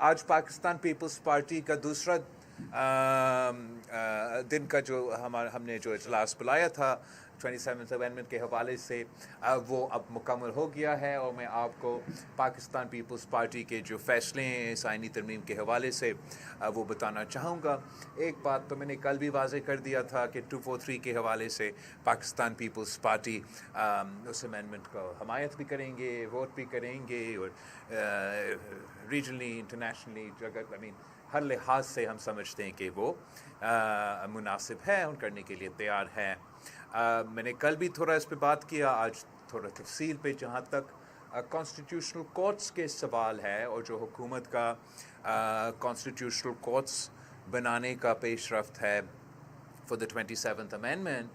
آج پاکستان پیپلز پارٹی کا دوسرا دن کا جو ہم نے جو اجلاس بلایا تھا 27th امینڈمنٹ کے حوالے سے وہ اب مکمل ہو گیا ہے، اور میں آپ کو پاکستان پیپلز پارٹی کے جو فیصلے ہیں اس آئینی ترمیم کے حوالے سے وہ بتانا چاہوں گا۔ ایک بات تو میں نے کل بھی واضح کر دیا تھا کہ 243 کے حوالے سے پاکستان پیپلز پارٹی اس امینڈمنٹ کو حمایت بھی کریں گے، ووٹ بھی کریں گے، اور ریجنلی انٹرنیشنلی ہر لحاظ سے ہم سمجھتے ہیں کہ وہ مناسب ہے، ان کرنے کے لیے تیار ہیں۔ میں نے کل بھی تھوڑا اس پہ بات کیا، آج تھوڑا تفصیل پہ، جہاں تک کانسٹیٹیوشنل کورٹس کے سوال ہے اور جو حکومت کا کانسٹیٹیوشنل کورٹس بنانے کا پیش رفت ہے فار دا 27th امینڈمنٹ،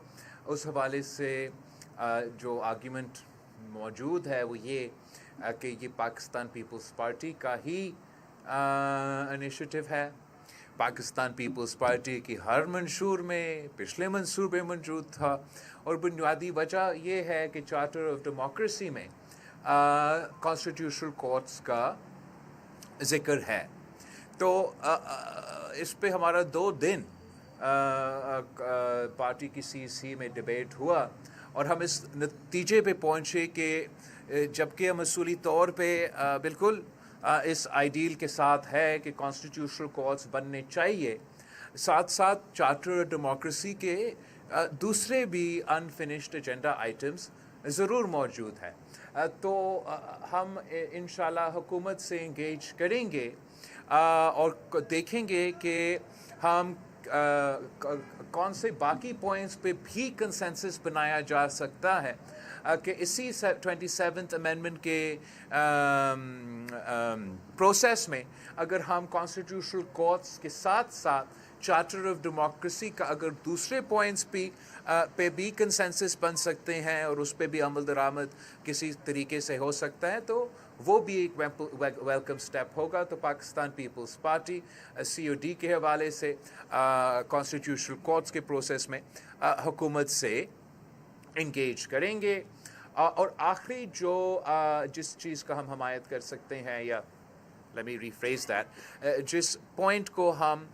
اس حوالے سے جو آرگیومنٹ موجود ہے وہ یہ کہ یہ پاکستان پیپلز پارٹی کا ہی انیشیٹو ہے۔ پاکستان پیپلز پارٹی کی ہر منشور میں پچھلے منصوبے موجود تھا، اور بنیادی وجہ یہ ہے کہ چارٹر آف ڈیموکریسی میں کانسٹیٹیوشنل کورٹس کا ذکر ہے۔ تو اس پہ ہمارا 2 دن پارٹی کی CC میں ڈیبیٹ ہوا، اور ہم اس نتیجے پہ پہنچے کہ جبکہ ہم اصولی طور پہ بالکل اس آئیڈیل کے ساتھ ہے کہ کانسٹیٹیوشنل کورٹس بننے چاہیے، ساتھ ساتھ چارٹر ڈیموکریسی کے دوسرے بھی انفنشڈ ایجنڈا آئٹمز ضرور موجود ہیں۔ تو ہم انشاءاللہ حکومت سے انگیج کریں گے اور دیکھیں گے کہ ہم کون سے باقی پوائنٹس پہ بھی کنسنسس بنایا جا سکتا ہے کہ اسی 27th امینڈمنٹ کے پروسیس میں اگر ہم کانسٹیٹیوشنل کورٹس کے ساتھ ساتھ چارٹر آف ڈیموکریسی کا اگر دوسرے پوائنٹس پہ بھی کنسنسس بن سکتے ہیں اور اس پہ بھی عمل درآمد کسی طریقے سے ہو سکتا ہے، تو وہ بھی ایک ویلکم سٹیپ ہوگا۔ تو پاکستان پیپلز پارٹی COD کے حوالے سے کانسٹیٹیوشنل کورٹس کے پروسیس میں حکومت سے انگیج کریں گے۔ اور آخری جس چیز کا ہم حمایت کر سکتے ہیں، یا let me rephrase that، جس پوائنٹ کو ہم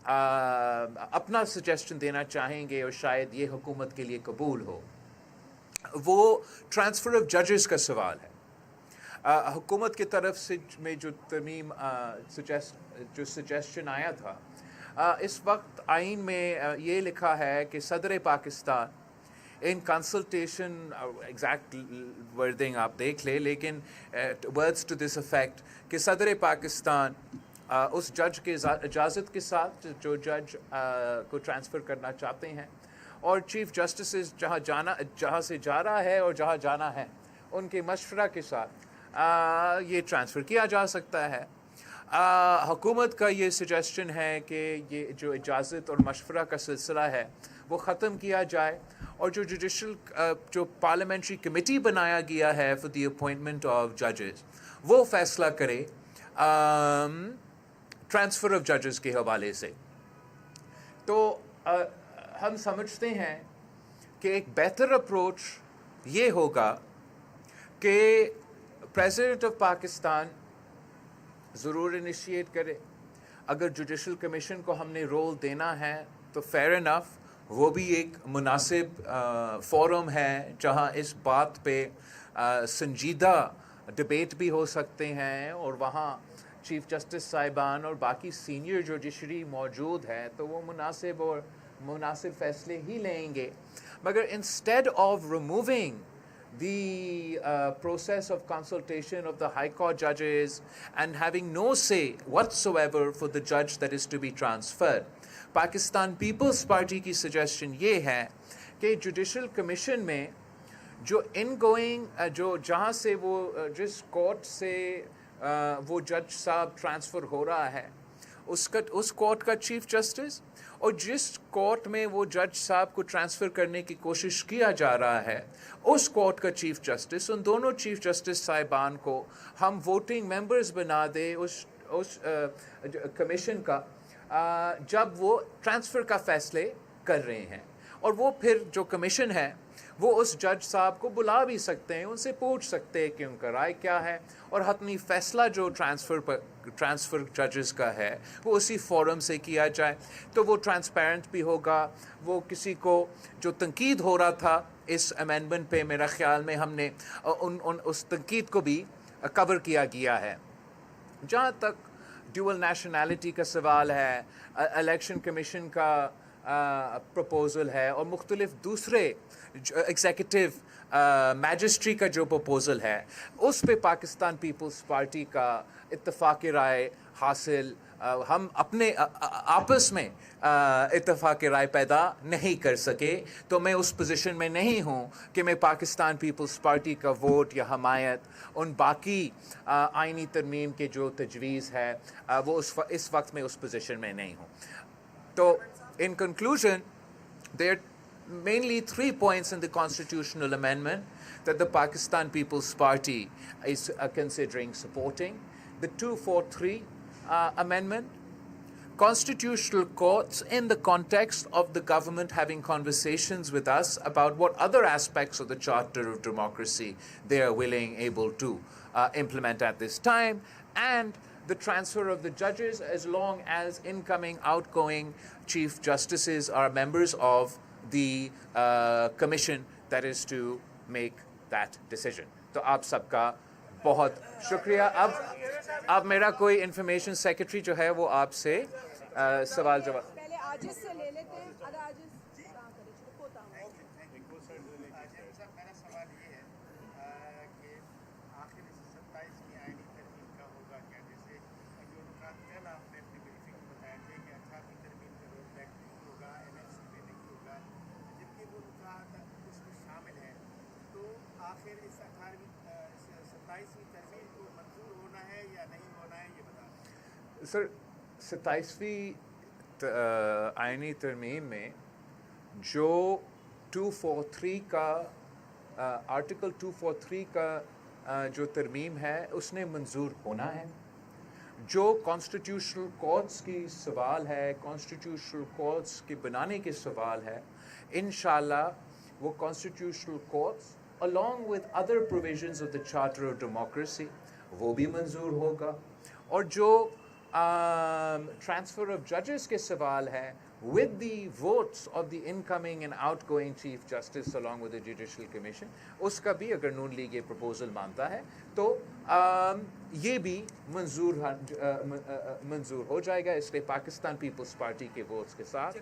اپنا سجیشن دینا چاہیں گے اور شاید یہ حکومت کے لیے قبول ہو، وہ ٹرانسفر آف ججز کا سوال ہے۔ حکومت کی طرف سے میں جو ترمیم جو سجیشن آیا تھا، اس وقت آئین میں یہ لکھا ہے کہ صدر Pakistan in consultation, exact wording آپ دیکھ لیں، لیکن ورڈز ٹو دس افیکٹ کہ صدر پاکستان اس جج کے اجازت کے ساتھ جو جج کو ٹرانسفر کرنا چاہتے ہیں، اور چیف جسٹسز جہاں سے جا رہا ہے اور جہاں جانا ہے ان کے مشورہ کے ساتھ یہ ٹرانسفر کیا جا سکتا ہے۔ حکومت کا یہ سجیشن ہے کہ یہ جو اجازت اور مشورہ کا سلسلہ ہے وہ ختم کیا جائے، اور جو جوڈیشل جو پارلیمنٹری کمیٹی بنایا گیا ہے فار دی اپوائنٹمنٹ آف ججز، وہ فیصلہ کرے ٹرانسفر آف ججز کے حوالے سے۔ تو ہم سمجھتے ہیں کہ ایک بہتر اپروچ یہ ہوگا کہ پریزیڈنٹ آف پاکستان ضرور انیشیٹ کرے۔ اگر جوڈیشل کمیشن کو ہم نے رول دینا ہے تو فیئر انف، وہ بھی ایک مناسب فورم ہے جہاں اس بات پہ سنجیدہ ڈبیٹ بھی ہو سکتے ہیں، اور وہاں چیف جسٹس صاحبان اور باقی سینئر جوڈیشری موجود ہے تو وہ مناسب فیصلے ہی لیں گے۔ مگر instead of removing the process of consultation of the High Court judges and having no say whatsoever for the judge that is to be transferred, Pakistan Peoples Party کی سجیشن یہ ہے کہ جوڈیشل کمیشن میں جو ان گوئنگ جہاں سے وہ جس کورٹ سے وہ جج صاحب ٹرانسفر ہو رہا ہے اس کورٹ کا چیف جسٹس، اور جس کورٹ میں وہ جج صاحب کو ٹرانسفر کرنے کی کوشش کیا جا رہا ہے اس کورٹ کا چیف جسٹس، ان دونوں چیف جسٹس صاحبان کو ہم ووٹنگ ممبرز بنا دیں اس کمیشن کا جب وہ ٹرانسفر کا فیصلے کر رہے ہیں، اور وہ پھر جو کمیشن ہے وہ اس جج صاحب کو بلا بھی سکتے ہیں، ان سے پوچھ سکتے ہیں کہ ان کا رائے کیا ہے، اور حتمی فیصلہ جو ٹرانسفر پر ट्रांसफ़र जजेस का है वो उसी फोरम से किया जाए, तो वो ट्रांसपेरेंट भी होगा। वो किसी को जो तनकीद हो रहा था इस अमेंडमेंट पे, मेरा ख्याल में हमने उस तनकीद को भी कवर किया गया है। जहाँ तक ड्यूअल नेशनैलिटी का सवाल है, इलेक्शन कमीशन का प्रपोज़ल है और मुख्तलिफ दूसरे एग्जीक्यूटिव मैजिस्ट्री का जो प्रपोज़ल है, उस पे पाकिस्तान पीपल्स पार्टी का इत्तफ़ाक़ राय हासिल हम अपने आपस में इत्तफ़ाक़ राय पैदा नहीं कर सके। तो मैं उस पोजीशन में नहीं हूँ कि मैं पाकिस्तान पीपल्स पार्टी का वोट या हमायत उन बाकी आइनी तरमीम के जो तजवीज़ है वो इस वक्त में उस पोजीशन में नहीं हूँ। तो in conclusion, there are mainly 3 points in the constitutional amendment that the Pakistan People's Party is considering supporting. The 243 amendment, constitutional courts in the context of the government having conversations with us about what other aspects of the Charter of Democracy they are willing, able to implement at this time, and the transfer of the judges as long as incoming, outgoing Chief Justices are members of the commission that is to make that decision. तो आप सबका बहुत शुक्रिया। अब मेरा कोई information secretary जो है वो आपसे सवाल जवाब पहले आजिज से ले लेते हैं। अगर आजिज होता है मेरा सवाल ये है कि आखिर 27 की आईनी तरमीम का होगा क्या? जैसे जो नुकात कल आपने अपनी ब्रीफिंग में बताए थे कि 18वीं तरमीम का रोल बैक नहीं होगा, एनएफसी में नहीं होगा, जबकि वो नुकात उसमें शामिल हैं, तो आखिर इस 27वीं तरमीम को मंजूर होना है या नहीं होना है, ये बता दें। सर, 27वीं आइनी तरमीम में जो 243 का आर्टिकल 243 का जो तरमीम है उसने मंजूर होना है। जो कॉन्स्टिट्यूशनल कोर्ट्स की सवाल है, कॉन्स्टिट्यूशनल कोर्ट्स के बनाने के सवाल है, इंशाल्लाह वो constitutional courts along with other provisions of the Charter of Democracy वो भी मंजूर होगा। और जो transfer of judges के सवाल है with the votes of the incoming and outgoing Chief Justice along with the Judicial Commission, उसका भी अगर नून लीग ये प्रपोजल मानता है तो ये भी मंजूर हो जाएगा। इसलिए पाकिस्तान पीपल्स पार्टी के वोट्स के साथ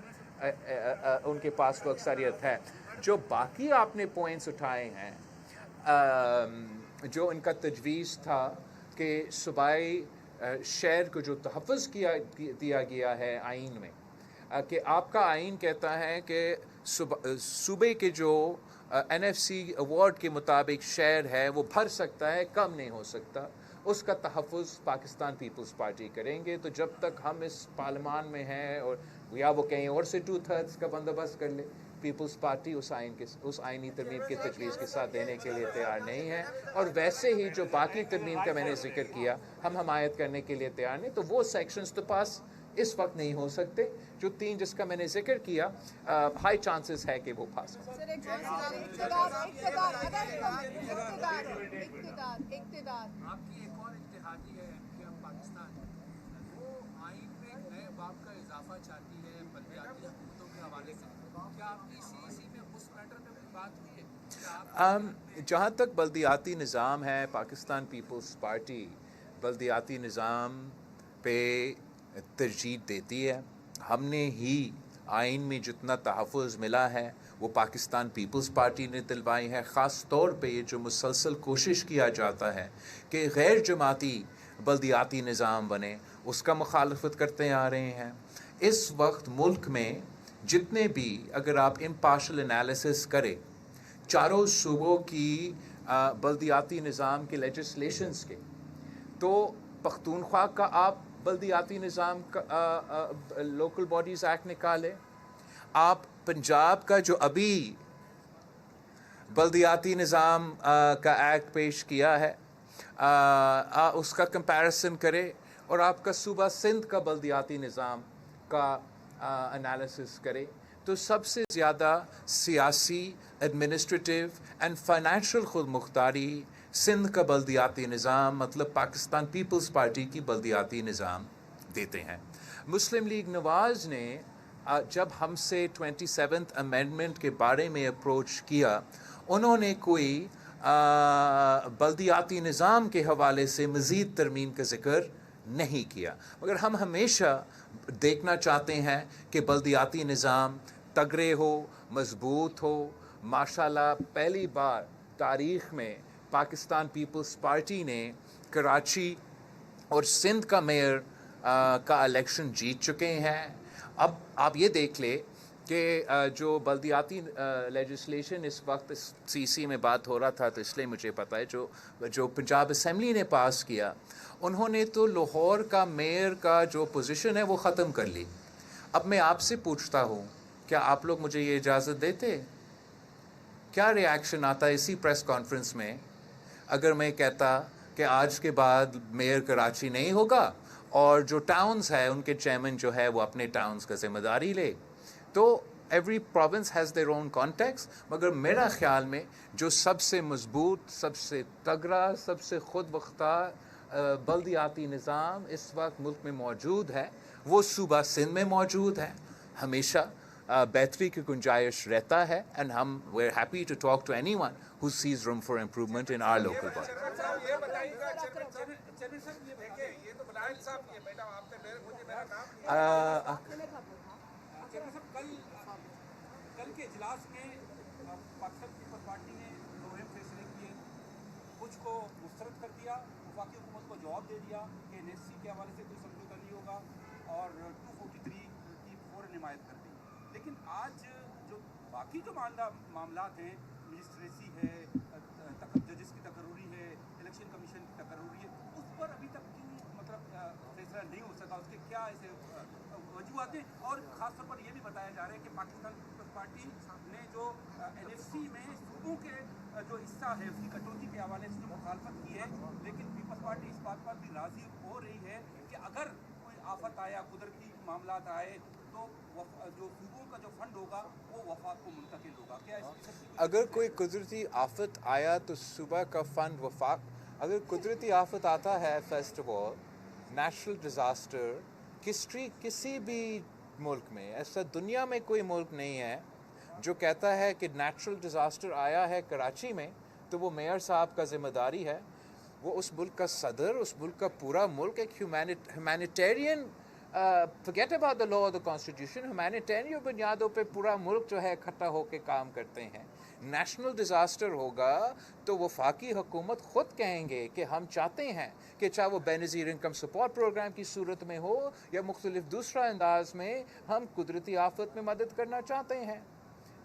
उनके पास तो अक्सरियत है। जो बाकी आपने पॉइंट्स उठाए हैं, जो इनका तजवीज़ था कि सूबाई शहर को जो तहफ़्फ़ुज़ दिया गया है आइन में, कि आपका आइन कहता है कि सूबे के जो एनएफसी अवार्ड के मुताबिक शहर है वो भर सकता है, कम नहीं हो सकता। उसका तहफ़्फ़ुज़ पाकिस्तान पीपल्स पार्टी करेंगे। तो जब तक हम इस पार्लिमान में हैं और या वो कहीं और से 2/3 का बंदोबस्त कर ले, पीपल्स पार्टी उस आइनी तरमीम के तजवीज़ के साथ देने के लिए तैयार नहीं है। और वैसे ही जो बाकी तरमीम का मैंने जिक्र किया, हम हमायत करने के लिए तैयार नहीं। तो वो सेक्शंस तो पास इस वक्त नहीं हो सकते। जो 3 जिसका मैंने जिक्र किया, हाई चांसेस है कि वो पास हो। आपकी एक और इत्तेहादी है एमकेएम पाकिस्तान, वो आइन में एक नए बाब का इजाफा चाहती है बलदियाती हुकूमतों के हवाले से। क्या आपकी सीईसी में उस मैटर पे कोई बात हुई है? जहाँ तक बल्दियाती निज़ाम है, पाकिस्तान पीपल्स पार्टी बल्दियाती निज़ाम पे तरजीह देती है। हमने ही आइन में जितना तहफ़्फ़ुज़ मिला है वो पाकिस्तान पीपल्स पार्टी ने दिलवाई है। ख़ास तौर पे ये जो मुसलसल कोशिश किया जाता है कि गैर जमाती बल्दियाती निज़ाम बने, उसका मुखालफत करते आ रहे हैं। इस वक्त मुल्क में जितने भी, अगर आप इम्पार्शल एनालिसिस करें चारों सूबों की बल्दियाती निज़ाम के लेजिस्लेशंस के, तो पख्तूनख्वा का आप बल्दियाती निज़ाम का लोकल बॉडीज़ एक्ट निकाले, आप पंजाब का जो अभी बल्दियाती निज़ाम का एक्ट पेश किया है उसका कंपैरिसन करें, और आपका सूबा सिंध का बल्दियाती निज़ाम का एनालिसिस करें, तो सबसे ज़्यादा सियासी, एडमिनिस्ट्रेटिव एंड फाइनेंशियल खुद मुख्तारी सिंध का बल्दियाती निज़ाम मतलब पाकिस्तान पीपल्स पार्टी की बल्दियाती निज़ाम देते हैं। मुस्लिम लीग नवाज़ ने जब हमसे 27th अमेंडमेंट के बारे में अप्रोच किया, उन्होंने कोई बल्दियाती निज़ाम के हवाले से मज़ीद तरमीम का ज़िक्र नहीं किया, मगर हम हमेशा देखना चाहते हैं कि बल्दियाती निज़ाम तगड़े हो, मज़बूत हो। माशाल्लाह पहली बार तारीख़ में पाकिस्तान पीपल्स पार्टी ने कराची और सिंध का मेयर का इलेक्शन जीत चुके हैं। अब आप ये देख ले कि जो बल्दियाती लेजिस्लेशन इस वक्त सीसी में बात हो रहा था, तो इसलिए मुझे पता है जो पंजाब असम्बली ने पास किया, उन्होंने तो लाहौर का मेयर का जो पोजीशन है वो ख़त्म कर ली। अब मैं आपसे पूछता हूँ, क्या आप लोग मुझे ये इजाज़त देते? क्या रिएक्शन आता इसी प्रेस कॉन्फ्रेंस में अगर मैं कहता कि आज के बाद मेयर कराची नहीं होगा और जो टाउन्स है उनके चेयरमैन जो है वो अपने टाउन्स का ज़िम्मेदारी ले? तो every province has their own context, मगर मेरा ख़्याल में जो सबसे मज़बूत, सबसे तगड़ा, सबसे ख़ुद मुख्तार बल्दियाती निज़ाम इस वक्त मुल्क में मौजूद है वो सूबा सिंध में मौजूद है। हमेशा बेहतरी की गुंजाइश रहता है, एंड हम we are happy to talk to anyone who sees room for improvement in our local body. ये बताइएगा चेयरमैन साहब, ये देखें, ये तो बलाल साहब, ये बेटा आपने मुझे मेरा नाम चेयरमैन साहब, कल के इजलास में पाकिस्तान पीपल्स पार्टी ने दो अहम फैसले किए। कुछ को मुस्तरद कर दिया, वफाकी हुकूमत को जवाब दे दिया कि एनएससी के हवाले से कोई समझौता नहीं होगा, और 243 की फौरन हिमायत कर दी। लेकिन आज जो बाकी जो मामलात हैं, मजिस्ट्रेसी है, जजेस की तकर्री है, इलेक्शन कमीशन की तकर्री है, उस पर अभी तक क्यों मतलब फैसला नहीं हो सका? उसके क्या ऐसे वजूहत हैं? और ख़ास तौर पर यह भी बताया जा रहा है कि पाकिस्तान पीपल्स पार्टी ने जो एनएफसी में सूबों के जो हिस्सा है उसकी कटौती के हवाले से जो मुखालफत की है, लेकिन पीपल्स पार्टी इस बात पर भी राज़ी हो रही है कि अगर कोई आफत आया, कुदरती मामलात आए, तो जो सूबों का जो फंड होगा वो वफाक को मुंतकिल होगा। क्या अगर कोई कुदरती आफत आया तो सूबा का फ़ंड वफाक, अगर कुदरती आफत आता है, first of all national disaster, किसी भी मुल्क में, ऐसा दुनिया में कोई मुल्क नहीं है जो कहता है कि नेचुरल डिज़ास्टर आया है कराची में तो वो मेयर साहब का ज़िम्मेदारी है। वो उस मुल्क का सदर, उस मुल्क का पूरा मुल्क एक humanitarian, forget about the law, the constitution, humanitarian बुनियादों पे पूरा मुल्क जो है इकट्ठा होकर काम करते हैं। नेशनल डिज़ास्टर होगा तो वफाकी हुकूमत ख़ुद कहेंगे कि हम चाहते हैं कि चाहे वो बेनज़ीर इनकम सपोर्ट प्रोग्राम की सूरत में हो या मुख्तलिफ दूसरा अंदाज में, हम कुदरती आफत में मदद करना चाहते हैं।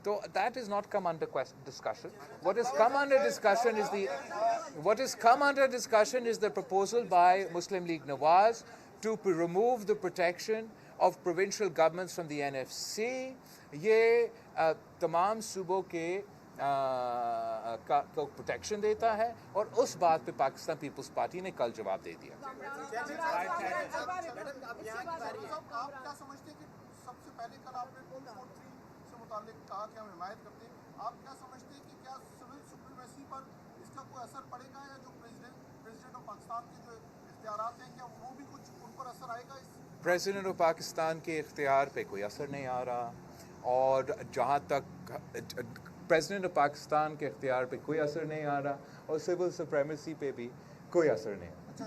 So that is not come under discussion. What has come under discussion is the proposal by Muslim League Nawaz to remove the protection of provincial governments from the NFC. ये तमाम सूबों के को प्रोटेक्शन देता है, और उस बात पे पाकिस्तान पीपल्स पार्टी ने कल जवाब दे दिया। आप क्या समझते हैं कि सबसे पहले कल आपने 243 से मुताल्लिक कहा कि हम हिमायत करते हैं, आप क्या समझते हैं कि क्या सिविल सुप्रीमेसी पर इसका कोई असर पड़ेगा, या जो प्रेसिडेंट ऑफ पाकिस्तान के जो इख्तियारात हैं क्या वो भी कुछ उन पर असर आएगा? प्रेसिडेंट ऑफ पाकिस्तान के इख्तियार पे कोई असर नहीं आ रहा, और जहाँ तक प्रेसिडेंट ऑफ पाकिस्तान के इख्तियार पे कोई असर नहीं आ रहा, और सिविल सुप्रीमेसी पे भी कोई असर नहीं आ रहा।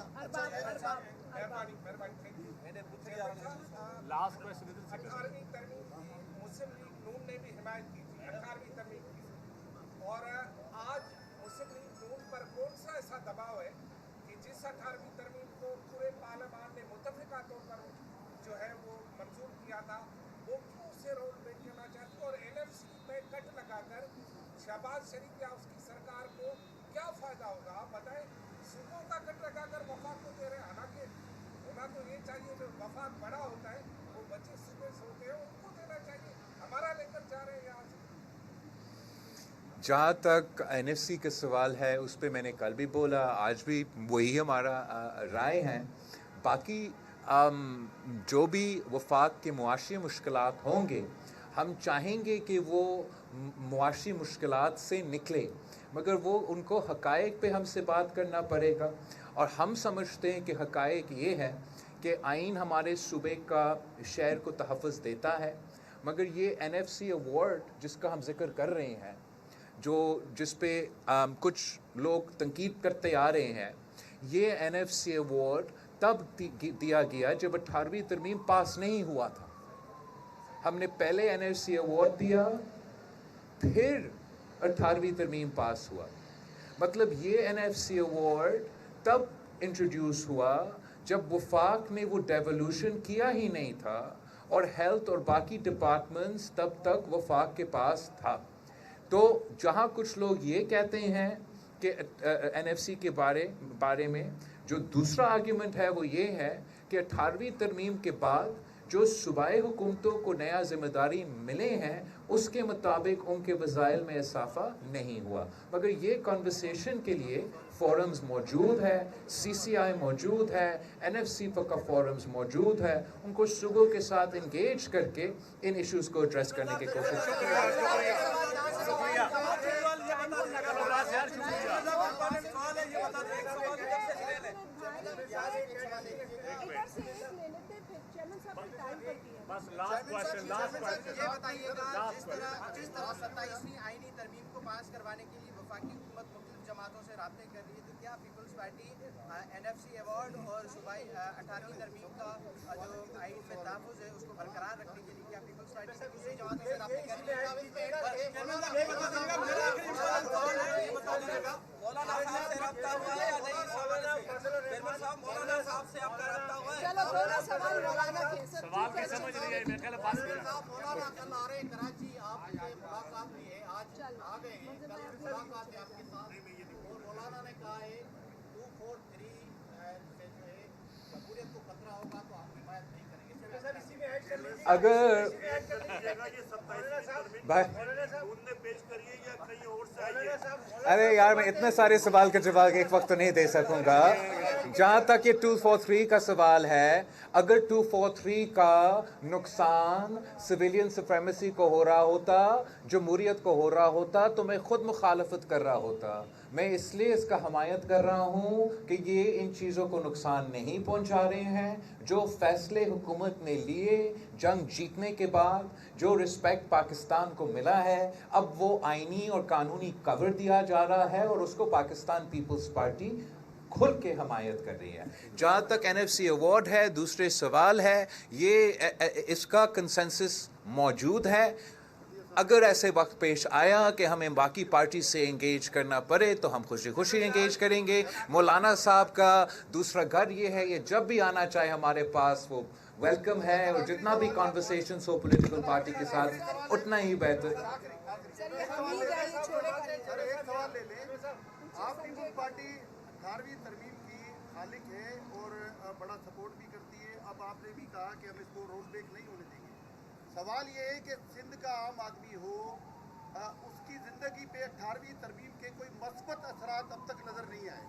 लास्ट क्वेश्चन, मुस्लिम लीग नून ने भी हिमायत की थी 18वीं तरमीम की, और आज मुस्लिम लीग नून पर कौन सा ऐसा दबाव है कि जिस 18वीं तरमीम को पूरे पार्लियामान ने मुतफ़िका तौर पर जो है वो मंजूर किया था, वो क्यों उसे रोल बैक करना चाहती है? और एनएफसी में कट लगाकर शहबाज शरीफ या उसकी सरकार को क्या फ़ायदा होगा? आप बताएं। सूबों का कट लगाकर वफाक को दे रहे हैं, हालांकि होना तो ये चाहिए जो वफाक बड़ा होता है वो बच्चे सूबे से होते हैं उनको देना चाहिए, हमारा लेकर जा रहे हैं यहाँ से। जहाँ तक एनएफसी का सवाल है उस पर मैंने कल भी बोला, आज भी वही हमारा राय है। बाकी जो भी वफाक के मुआशी मुश्किलात होंगे, हम चाहेंगे कि वो मुआशी मुश्किलात से निकले। मगर वो उनको हक़ाइक़ पे हमसे बात करना पड़ेगा। और हम समझते हैं कि हक़ाइक़ ये है कि आइन हमारे सूबे का शहर को तहफ़्फ़ुज़ देता है, मगर ये NFC अवार्ड जिसका हम ज़िक्र कर रहे हैं, जिस पे कुछ लोग तनकीद करते आ रहे हैं, ये NFC अवार्ड तब दिया गया जब 18वीं तरमीम पास नहीं हुआ था। हमने पहले NFC अवार्ड दिया, फिर 18वीं तरमीम पास हुआ। मतलब ये NFC अवार्ड तब इंट्रोड्यूस हुआ जब वफाक ने वो डेवोल्यूशन किया ही नहीं था और हेल्थ और बाकी डिपार्टमेंट्स तब तक वफाक के पास था। तो जहाँ कुछ लोग ये कहते हैं कि NFC के बारे में जो दूसरा आर्ग्यूमेंट है वो ये है कि 18वीं तरमीम के बाद जो सूबाई हुकूमतों को नया ज़िम्मेदारी मिले हैं उसके मुताबिक उनके वज़ाइल में इजाफा नहीं हुआ। मगर ये कन्वर्सेशन के लिए फोरम्स मौजूद है, CCI मौजूद है, NFC का फोरम्स मौजूद है, उनको सूबों के साथ इंगेज करके इन इश्यूज़ को एड्रेस करने की कोशिश जिस तरह 27वीं आईनी तरमीम को पास करवाने के लिए वफाकी हुकूमत मुख्तलिफ जमातों से राब्ते कर रही है, तो क्या पीपल्स पार्टी NFC अवार्ड और सूबाई 18वीं तरमीम का जो आइन में तहफ़्फ़ुज़ है उसको बरकरार रखने के लिए क्या पीपल्स पार्टी से दूसरी जमातों से राब्ते कर रही है? चलो दोनों सवाल मौलाना के सवाल की समझ नहीं आई, मैं कल पास मौलाना कल आ रहे कराची, आपसे मुलाकात हुई है, आज आ गए हैं, कल मुलाकात है आपके साथ और मौलाना ने कहा है 243 से जो है जमहूरियत को खतरा होगा तो हम हिमायत नहीं करेंगे। अगर भाई अरे यार मैं इतने सारे सवाल का जवाब एक वक्त तो नहीं दे सकूंगा। जहाँ तक ये 243 का सवाल है, अगर 243 का नुकसान सिविलियन सुप्रीमेसी को हो रहा होता, जमहूरियत को हो रहा होता, तो मैं खुद मुखालफत कर रहा होता। मैं इसलिए इसका हमायत कर रहा हूँ कि ये इन चीज़ों को नुकसान नहीं पहुँचा रहे हैं। जो फैसले हुकूमत ने लिए जंग जीतने के बाद, जो रिस्पेक्ट पाकिस्तान को मिला है, अब वो आइनी और कानूनी कवर दिया जा रहा है और उसको पाकिस्तान पीपल्स पार्टी खुल के हमायत कर रही है। जहाँ तक NFC अवार्ड है, दूसरे सवाल है, ये इसका कंसेंसस मौजूद है। अगर ऐसे वक्त पेश आया कि हमें बाकी पार्टी से इंगेज करना पड़े तो हम खुशी खुशी इंगेज करेंगे। मौलाना साहब का दूसरा घर ये है, ये जब भी आना चाहे हमारे पास वो वेलकम है, और जितना भी कॉन्वर्सेशंस हो पॉलिटिकल पार्टी के साथ उतना ही बेहतर। आप पीपल्स पार्टी 18वीं तरमीम की खालिक है और बड़ा सपोर्ट भी करती है। अब आपने भी कहा कि हम इसको रोल बैक नहीं होने देंगे। सवाल ये है कि सिंध का आम आदमी हो, उसकी ज़िंदगी पे 18वीं तरमीम के कोई मस्बत असरात अब तक नज़र नहीं आए,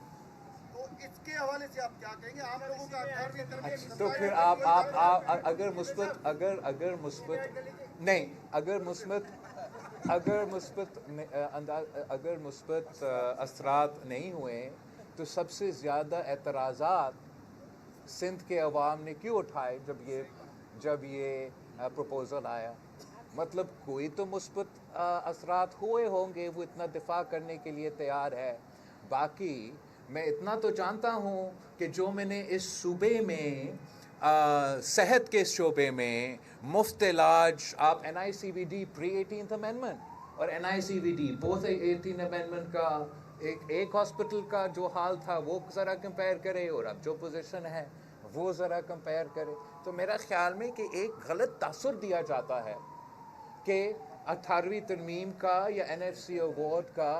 तो इसके हवाले से आप क्या कहेंगे? आप लोगों का 18वीं तरमीम तो फिर आप अगर मुस्बत असरात नहीं हुए तो सबसे ज़्यादा एतराज़ात सिंध के अवाम ने क्यों उठाए जब ये प्रपोज़ल आया? मतलब कोई तो मुस्बत असरात हुए होंगे, वो इतना दिफा करने के लिए तैयार है। बाकी मैं इतना तो जानता हूँ कि जो मैंने इस सूबे में सेहत के शोबे में मुफ्त इलाज, आप NICVD प्री 18th अमेंडमेंट और NICVD बोथ 18th अमेंडमेंट का एक हॉस्पिटल का जो हाल था वो ज़रा कंपेयर करें और अब जो पोजीशन है वो ज़रा कंपेयर करें। तो मेरा ख्याल में कि एक गलत तासुर दिया जाता है कि 18वीं तरमीम का या NFC अवार्ड का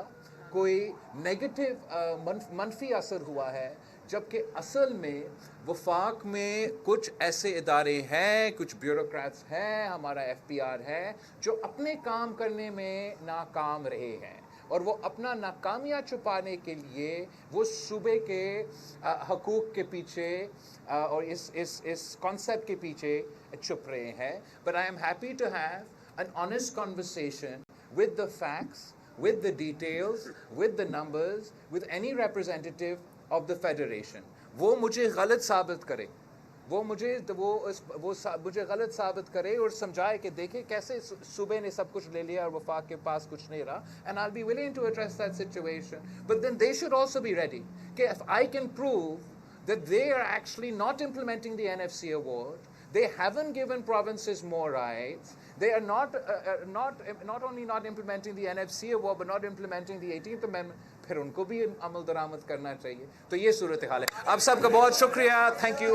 कोई नेगेटिव मनफी असर हुआ है, जबकि असल में वफाक में कुछ ऐसे इदारे हैं, कुछ ब्यूरोक्रेट्स हैं, हमारा FPR है, जो अपने काम करने में नाकाम रहे हैं और वो अपना नाकामियाँ छुपाने के लिए वो सूबे के हकूक़ के पीछे और इस कॉन्सेप्ट के पीछे छुप रहे हैं। But I am happy to have an honest conversation with the facts, with the details, with the numbers, with any representative of the federation. وہ مجھے غلط ثابت کرے, وہ مجھے غلط ثابت کرے اور سمجھائے کہ دیکھیں کیسے صوبے نے سب کچھ لے لیا اور وفاق کے پاس کچھ نہیں رہا. And I'll be willing to address that situation. But then they should also be ready. کہ if I can prove that they are actually not implementing the NFC award, they haven't given provinces more rights, they are not only not implementing the NFC award but not implementing the 18th amendment, پھر ان کو بھی عمل درآمد کرنا چاہیے. تو یہ صورتحال ہے. آپ سب کا بہت شکریہ. Thank you.